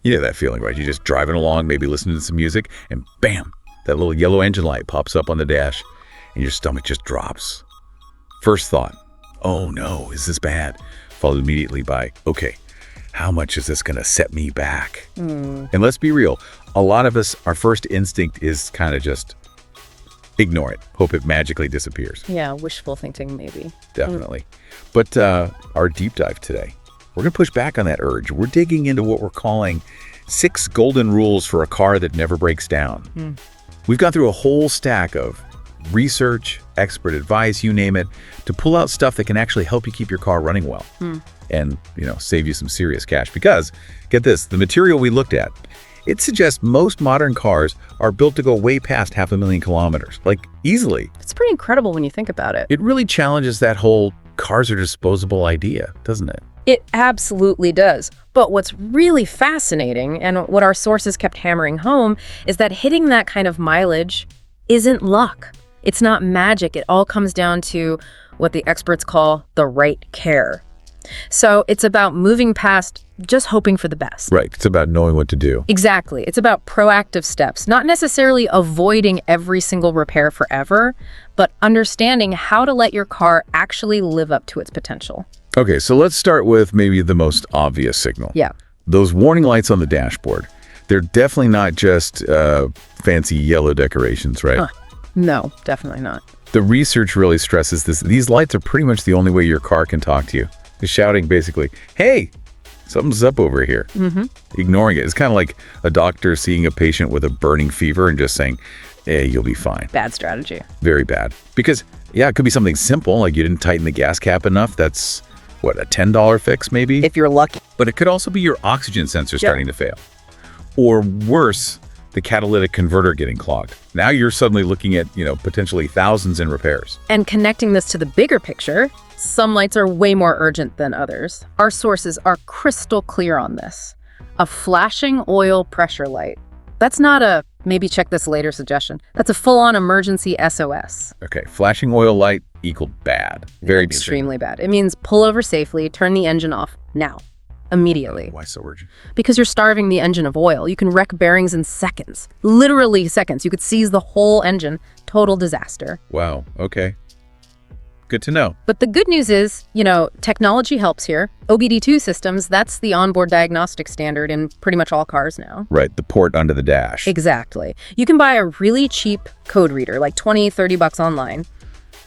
You know that feeling, right? You're just driving along, maybe listening to some music, and bam, that little yellow engine light pops up on the dash, and your stomach just drops. First thought, oh no, is this bad? Followed immediately by, okay, how much is this going to set me back? And let's be real, a lot of us, our first instinct is kind of just ignore it, hope it magically disappears. Yeah, wishful thinking maybe. Definitely. But our deep dive today, we're going to push back on that urge. We're digging into what we're calling 6 golden rules for a car that never breaks down. We've gone through a whole stack of research, expert advice, you name it, to pull out stuff that can actually help you keep your car running well and, save you some serious cash. Because, get this, the material we looked at, it suggests most modern cars are built to go way past 500,000 kilometers, like easily. It's pretty incredible when you think about it. It really challenges that whole cars are disposable idea, doesn't it? It absolutely does. But what's really fascinating, and what our sources kept hammering home, is that hitting that kind of mileage isn't luck. It's not magic. It all comes down to what the experts call the right care. So it's about moving past just hoping for the best. Right. It's about knowing what to do. Exactly. It's about proactive steps, not necessarily avoiding every single repair forever, but understanding how to let your car actually live up to its potential. Okay, so let's start with maybe the most obvious signal. Yeah. Those warning lights on the dashboard. They're definitely not just fancy yellow decorations, right? No, definitely not. The research really stresses this. These lights are pretty much the only way your car can talk to you. It's shouting basically, hey, something's up over here. Ignoring it. It's kind of like a doctor seeing a patient with a burning fever and just saying, hey, you'll be fine. Bad strategy. Very bad. Because, yeah, it could be something simple, like you didn't tighten the gas cap enough. That's, what, a $10 fix maybe? If you're lucky. But it could also be your oxygen sensor starting to fail. Or worse, the catalytic converter getting clogged. Now you're suddenly looking at, potentially thousands in repairs. And connecting this to the bigger picture, some lights are way more urgent than others. Our sources are crystal clear on this. A flashing oil pressure light. That's not a maybe check this later suggestion. That's a full-on emergency SOS. Okay, flashing oil light equal bad. Very extremely bad. It means pull over safely, turn the engine off now. Immediately. Why so urgent? Because you're starving the engine of oil. You can wreck bearings in seconds. Literally seconds. You could seize the whole engine. Total disaster. Wow, okay. Good to know. But the good news is, technology helps here. OBD2 systems, that's the onboard diagnostic standard in pretty much all cars now. Right, the port under the dash. Exactly. You can buy a really cheap code reader, like $20-30 online.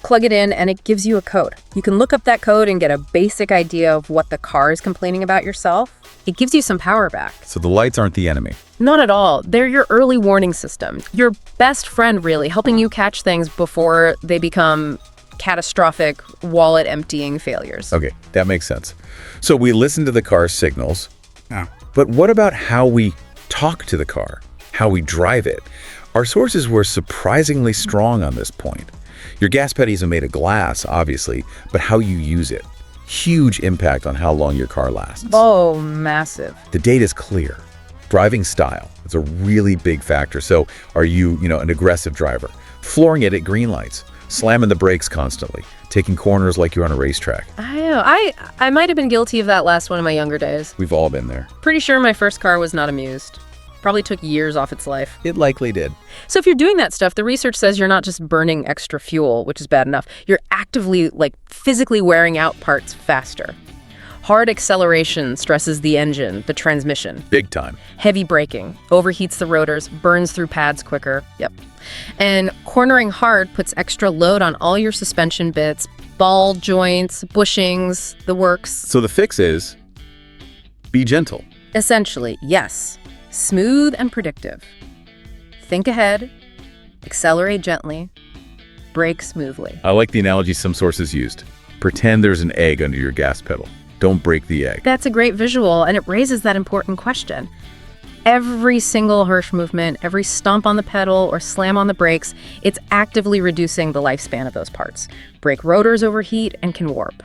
Plug it in and it gives you a code. You can look up that code and get a basic idea of what the car is complaining about yourself. It gives you some power back. So the lights aren't the enemy? Not at all. They're your early warning system. Your best friend, really, helping you catch things before they become catastrophic, wallet-emptying failures. Okay, that makes sense. So we listen to the car's signals, but what about how we talk to the car, how we drive it? Our sources were surprisingly strong on this point. Your gas pedals are made of glass, obviously, but how you use it. Huge impact on how long your car lasts. Oh, massive. The data is clear. Driving style is a really big factor. So are you, an aggressive driver? Flooring it at green lights, slamming the brakes constantly, taking corners like you're on a racetrack. I know. I might have been guilty of that last one in my younger days. We've all been there. Pretty sure my first car was not amused. Probably took years off its life. It likely did. So if you're doing that stuff, the research says you're not just burning extra fuel, which is bad enough. You're actively, physically wearing out parts faster. Hard acceleration stresses the engine, the transmission. Big time. Heavy braking overheats the rotors, burns through pads quicker. Yep. And cornering hard puts extra load on all your suspension bits, ball joints, bushings, the works. So the fix is be gentle. Essentially, yes. Smooth and predictive. Think ahead, accelerate gently, brake smoothly. I like the analogy some sources used. Pretend there's an egg under your gas pedal. Don't break the egg. That's a great visual, and it raises that important question. Every single Hirsch movement, every stomp on the pedal or slam on the brakes, it's actively reducing the lifespan of those parts. Brake rotors overheat and can warp.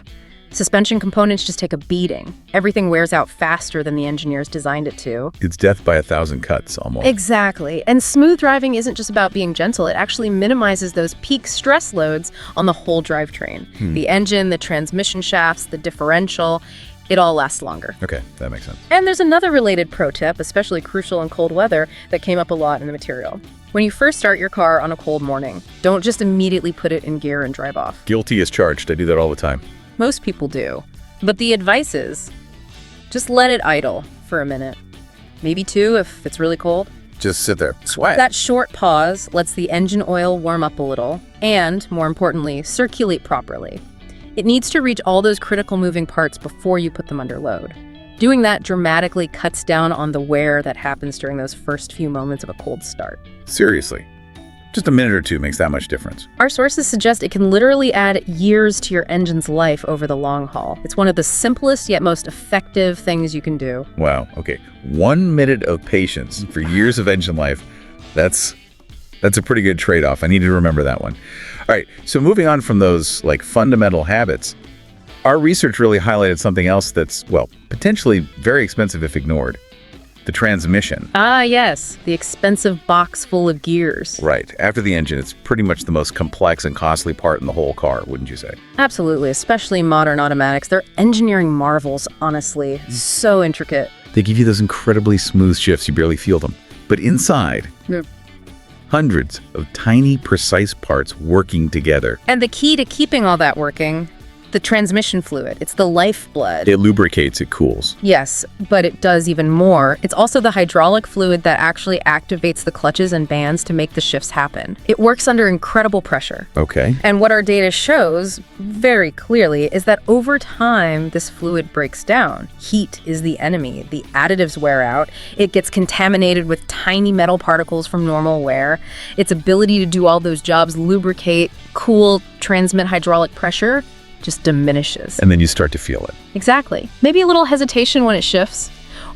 Suspension components just take a beating. Everything wears out faster than the engineers designed it to. It's death by 1,000 cuts, almost. Exactly. And smooth driving isn't just about being gentle. It actually minimizes those peak stress loads on the whole drivetrain. The engine, the transmission shafts, the differential. it all lasts longer. Okay, that makes sense. And there's another related pro tip, especially crucial in cold weather, that came up a lot in the material. When you first start your car on a cold morning, don't just immediately put it in gear and drive off. Guilty as charged. I do that all the time. Most people do. But the advice is, just let it idle for a minute. Maybe 2 if it's really cold. Just sit there. Sweat. That short pause lets the engine oil warm up a little and, more importantly, circulate properly. It needs to reach all those critical moving parts before you put them under load. Doing that dramatically cuts down on the wear that happens during those first few moments of a cold start. Seriously. Just a minute or 2 makes that much difference. Our sources suggest it can literally add years to your engine's life over the long haul. It's one of the simplest yet most effective things you can do. Wow. Okay. 1 minute of patience for years of engine life. That's a pretty good trade-off. I need to remember that one. All right. So moving on from those fundamental habits, our research really highlighted something else that's, potentially very expensive if ignored. The transmission. Ah, yes. The expensive box full of gears. Right. After the engine, it's pretty much the most complex and costly part in the whole car, wouldn't you say? Absolutely, especially modern automatics. They're engineering marvels, honestly. So intricate. They give you those incredibly smooth shifts, you barely feel them. But inside, hundreds of tiny, precise parts working together. And the key to keeping all that working, the transmission fluid. It's the lifeblood. It lubricates, it cools. Yes, but it does even more. It's also the hydraulic fluid that actually activates the clutches and bands to make the shifts happen. It works under incredible pressure. Okay. And what our data shows very clearly is that over time, this fluid breaks down. Heat is the enemy. The additives wear out. It gets contaminated with tiny metal particles from normal wear. Its ability to do all those jobs, lubricate, cool, transmit hydraulic pressure, just diminishes. And then you start to feel it. Exactly. Maybe a little hesitation when it shifts,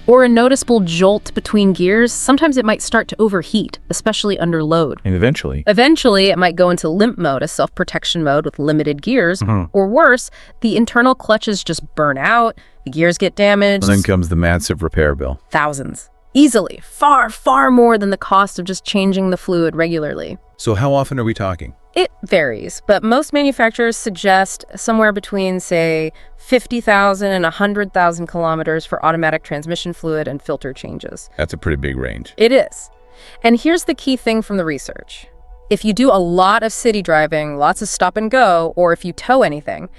or a noticeable jolt between gears. Sometimes it might start to overheat, especially under load. And eventually, it might go into limp mode, a self-protection mode with limited gears, or worse, the internal clutches just burn out, the gears get damaged. and then comes the massive repair bill. Thousands. Easily. Far, far more than the cost of just changing the fluid regularly. So how often are we talking? It varies, but most manufacturers suggest somewhere between, say, 50,000 and 100,000 kilometers for automatic transmission fluid and filter changes. That's a pretty big range. It is. And here's the key thing from the research. If you do a lot of city driving, lots of stop and go, or if you tow anything,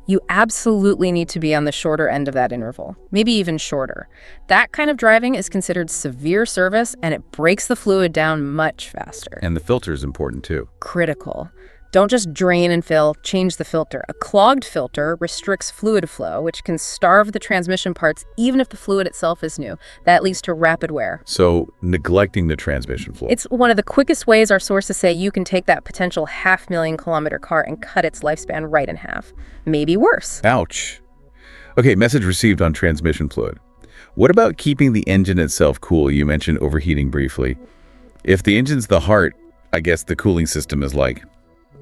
you absolutely need to be on the shorter end of that interval, maybe even shorter. That kind of driving is considered severe service, and it breaks the fluid down much faster. And the filter is important too. Critical. Don't just drain and fill, change the filter. A clogged filter restricts fluid flow, which can starve the transmission parts even if the fluid itself is new. That leads to rapid wear. So neglecting the transmission flow. It's one of the quickest ways our sources say you can take that potential 500,000 kilometer car and cut its lifespan right in half. Maybe worse. Ouch. Okay, message received on transmission fluid. What about keeping the engine itself cool? You mentioned overheating briefly. If the engine's the heart, I guess the cooling system is like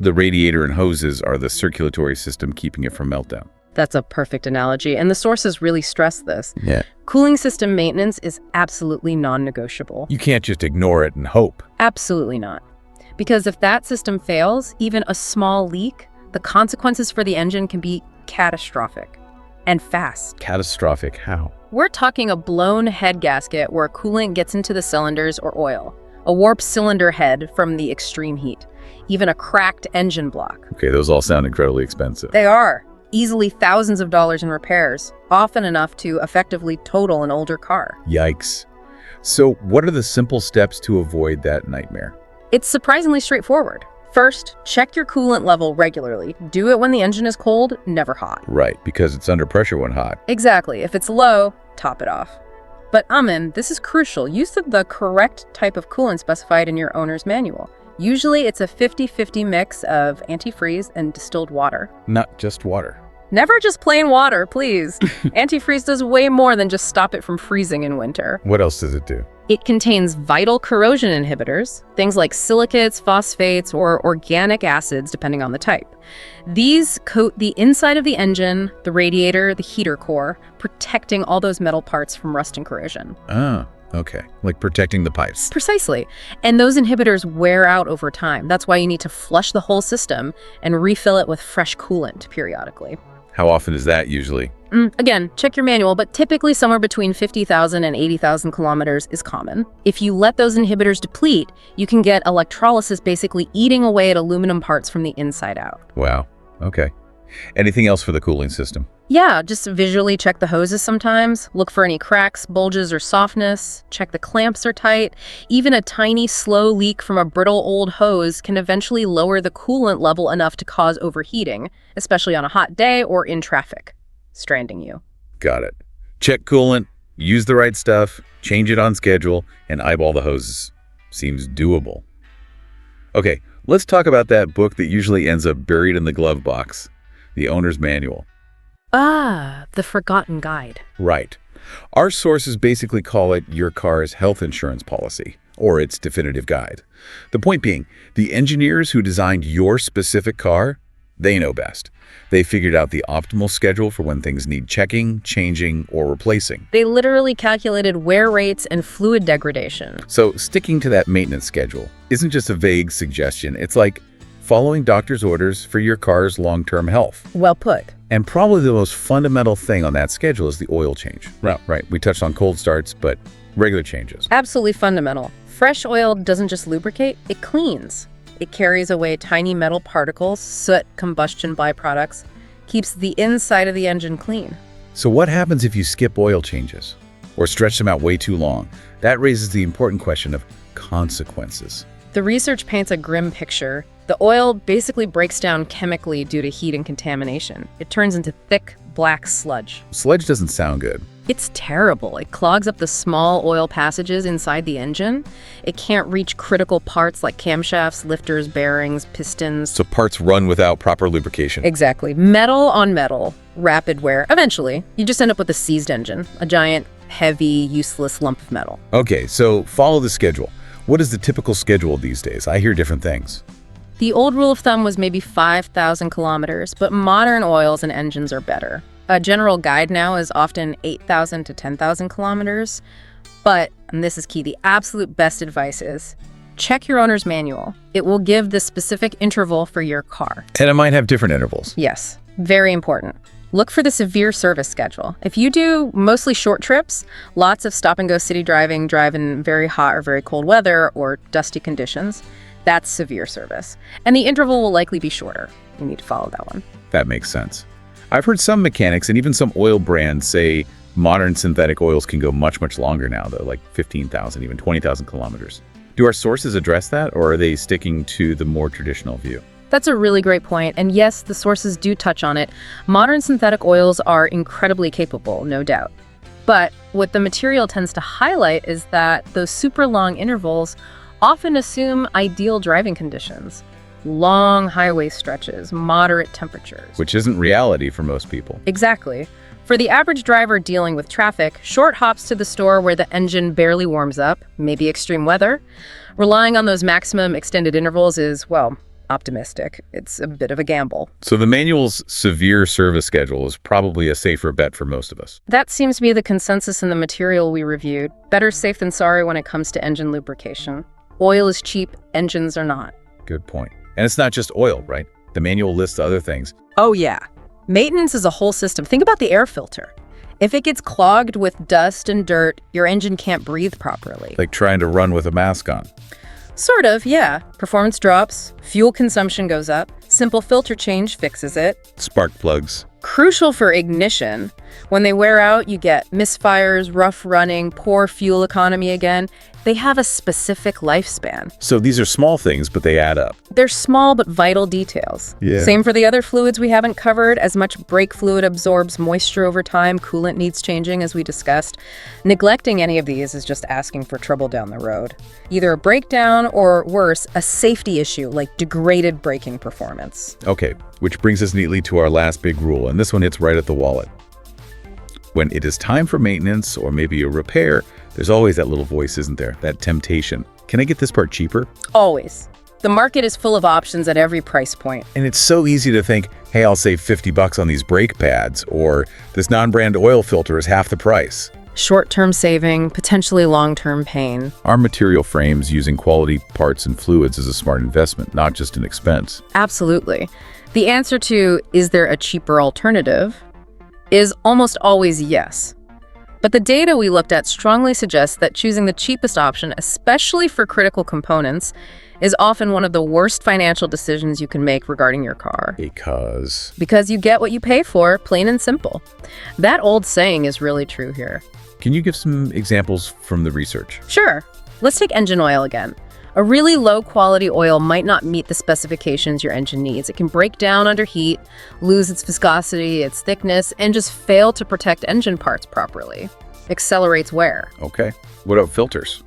the radiator and hoses are the circulatory system keeping it from meltdown. That's a perfect analogy, and the sources really stress this. Yeah. Cooling system maintenance is absolutely non-negotiable. You can't just ignore it and hope. Absolutely not. Because if that system fails, even a small leak, the consequences for the engine can be catastrophic and fast. Catastrophic how? We're talking a blown head gasket where coolant gets into the cylinders or oil, a warped cylinder head from the extreme heat, even a cracked engine block. Okay, those all sound incredibly expensive. They are. Easily thousands of dollars in repairs, often enough to effectively total an older car. Yikes. So what are the simple steps to avoid that nightmare? It's surprisingly straightforward. First, check your coolant level regularly. Do it when the engine is cold, never hot. Right, because it's under pressure when hot. Exactly. If it's low, top it off. But Amin, this is crucial. Use the correct type of coolant specified in your owner's manual. Usually it's a 50-50 mix of antifreeze and distilled water. Not just water. Never just plain water, please. Antifreeze does way more than just stop it from freezing in winter. What else does it do? It contains vital corrosion inhibitors, things like silicates, phosphates, or organic acids, depending on the type. These coat the inside of the engine, the radiator, the heater core, protecting all those metal parts from rust and corrosion. Ah, okay. Like protecting the pipes. Precisely. And those inhibitors wear out over time. That's why you need to flush the whole system and refill it with fresh coolant periodically. How often is that usually? Again, check your manual, but typically somewhere between 50,000 and 80,000 kilometers is common. If you let those inhibitors deplete, you can get electrolysis basically eating away at aluminum parts from the inside out. Wow. Okay. Anything else for the cooling system? Yeah, just visually check the hoses sometimes. Look for any cracks, bulges, or softness. Check the clamps are tight. Even a tiny, slow leak from a brittle old hose can eventually lower the coolant level enough to cause overheating, especially on a hot day or in traffic, stranding you. Got it. Check coolant, use the right stuff, change it on schedule, and eyeball the hoses. Seems doable. Okay, let's talk about that book that usually ends up buried in the glove box, the owner's manual. Ah, the forgotten guide. Right. Our sources basically call it your car's health insurance policy, or its definitive guide. The point being, the engineers who designed your specific car, they know best. They figured out the optimal schedule for when things need checking, changing, or replacing. They literally calculated wear rates and fluid degradation. So sticking to that maintenance schedule isn't just a vague suggestion. It's like following doctor's orders for your car's long-term health. Well put. And probably the most fundamental thing on that schedule is the oil change. Right. We touched on cold starts, but regular changes. Absolutely fundamental. Fresh oil doesn't just lubricate, it cleans. It carries away tiny metal particles, soot, combustion byproducts, keeps the inside of the engine clean. So what happens if you skip oil changes or stretch them out way too long? That raises the important question of consequences. The research paints a grim picture. The oil basically breaks down chemically due to heat and contamination. It turns into thick, black sludge. Sludge doesn't sound good. It's terrible. It clogs up the small oil passages inside the engine. It can't reach critical parts like camshafts, lifters, bearings, pistons. So parts run without proper lubrication. Exactly. Metal on metal, rapid wear. Eventually, you just end up with a seized engine, a giant, heavy, useless lump of metal. Okay, so follow the schedule. What is the typical schedule these days? I hear different things. The old rule of thumb was maybe 5,000 kilometers, but modern oils and engines are better. A general guide now is often 8,000 to 10,000 kilometers. But, and this is key, the absolute best advice is check your owner's manual. It will give the specific interval for your car. And it might have different intervals. Yes, very important. Look for the severe service schedule. If you do mostly short trips, lots of stop-and-go city driving, drive in very hot or very cold weather or dusty conditions, that's severe service. And the interval will likely be shorter. You need to follow that one. That makes sense. I've heard some mechanics and even some oil brands say modern synthetic oils can go much, much longer now, though, like 15,000, even 20,000 kilometers. Do our sources address that, or are they sticking to the more traditional view? That's a really great point. And yes, the sources do touch on it. Modern synthetic oils are incredibly capable, no doubt. But what the material tends to highlight is that those super long intervals often assume ideal driving conditions. Long highway stretches, moderate temperatures. Which isn't reality for most people. Exactly. For the average driver dealing with traffic, short hops to the store where the engine barely warms up, maybe extreme weather, relying on those maximum extended intervals is, well, optimistic. It's a bit of a gamble. So the manual's severe service schedule is probably a safer bet for most of us. That seems to be the consensus in the material we reviewed. Better safe than sorry when it comes to engine lubrication. Oil is cheap, engines are not. Good point. And it's not just oil, right? The manual lists other things. Oh yeah. Maintenance is a whole system. Think about the air filter. If it gets clogged with dust and dirt, your engine can't breathe properly. Like trying to run with a mask on. Sort of, yeah. Performance drops, fuel consumption goes up, simple filter change fixes it. Spark plugs. Crucial for ignition. When they wear out, you get misfires, rough running, poor fuel economy again. They have a specific lifespan. So these are small things, but they add up. They're small but vital details. Yeah. Same for the other fluids we haven't covered. As much brake fluid absorbs moisture over time, coolant needs changing, as we discussed. Neglecting any of these is just asking for trouble down the road. Either a breakdown or, worse, a safety issue like degraded braking performance. Okay, which brings us neatly to our last big rule, and this one hits right at the wallet. When it is time for maintenance or maybe a repair, there's always that little voice, isn't there? That temptation. Can I get this part cheaper? Always. The market is full of options at every price point. And it's so easy to think, hey, I'll save $50 on these brake pads, or this non-brand oil filter is half the price. Short-term saving, potentially long-term pain. Our material frames using quality parts and fluids is a smart investment, not just an expense. Absolutely. The answer to, is there a cheaper alternative, is almost always yes. But the data we looked at strongly suggests that choosing the cheapest option, especially for critical components, is often one of the worst financial decisions you can make regarding your car. Because you get what you pay for, plain and simple. That old saying is really true here. Can you give some examples from the research? Sure. Let's take engine oil again. A really low-quality oil might not meet the specifications your engine needs. It can break down under heat, lose its viscosity, its thickness, and just fail to protect engine parts properly. Accelerates wear. Okay. What about filters?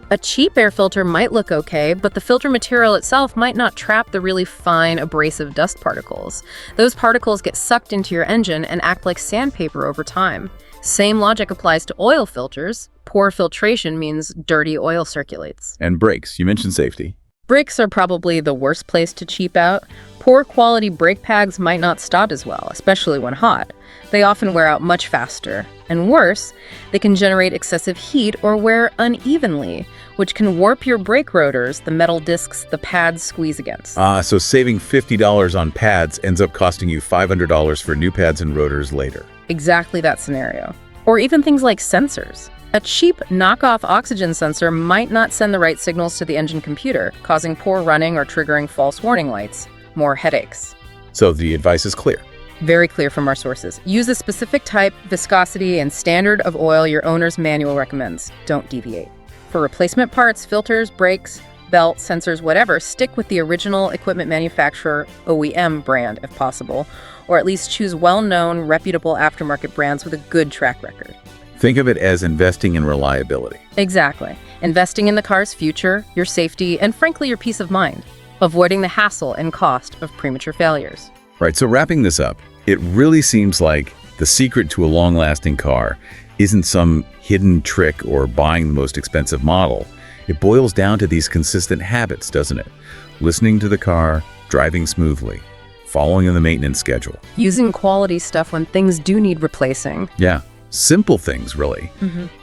A cheap air filter might look okay, but the filter material itself might not trap the really fine abrasive dust particles. Those particles get sucked into your engine and act like sandpaper over time. Same logic applies to oil filters. Poor filtration means dirty oil circulates. And brakes. You mentioned safety. Brakes are probably the worst place to cheap out. Poor quality brake pads might not stop as well, especially when hot. They often wear out much faster. And worse, they can generate excessive heat or wear unevenly, which can warp your brake rotors, the metal discs the pads squeeze against. So saving $50 on pads ends up costing you $500 for new pads and rotors later. Exactly that scenario. Or even things like sensors. A cheap knockoff oxygen sensor might not send the right signals to the engine computer, causing poor running or triggering false warning lights. More headaches. So the advice is clear. Very clear from our sources. Use the specific type, viscosity, and standard of oil your owner's manual recommends. Don't deviate. For replacement parts, filters, brakes, belts, sensors, whatever, stick with the original equipment manufacturer OEM brand if possible, or at least choose well-known, reputable aftermarket brands with a good track record. Think of it as investing in reliability. Exactly. Investing in the car's future, your safety, and frankly, your peace of mind. Avoiding the hassle and cost of premature failures. Right, so wrapping this up, it really seems like the secret to a long-lasting car isn't some hidden trick or buying the most expensive model. It boils down to these consistent habits, doesn't it? Listening to the car, driving smoothly, following the maintenance schedule. Using quality stuff when things do need replacing. Yeah, simple things, really.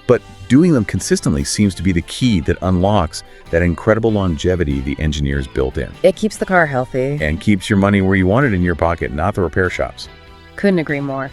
But doing them consistently seems to be the key that unlocks that incredible longevity the engineers built in. It keeps the car healthy. And keeps your money where you want it in your pocket, not the repair shops. Couldn't agree more.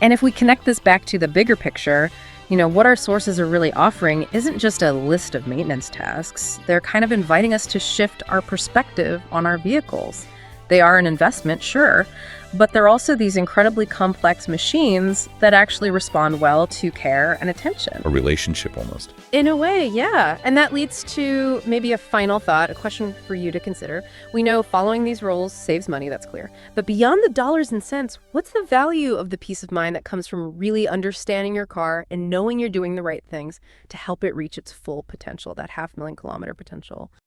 And if we connect this back to the bigger picture, what our sources are really offering isn't just a list of maintenance tasks. They're kind of inviting us to shift our perspective on our vehicles. They are an investment, sure, but they're also these incredibly complex machines that actually respond well to care and attention. A relationship almost. In a way, yeah. And that leads to maybe a final thought, a question for you to consider. We know following these rules saves money, that's clear. But beyond the dollars and cents, what's the value of the peace of mind that comes from really understanding your car and knowing you're doing the right things to help it reach its full potential, that 500,000 kilometer potential?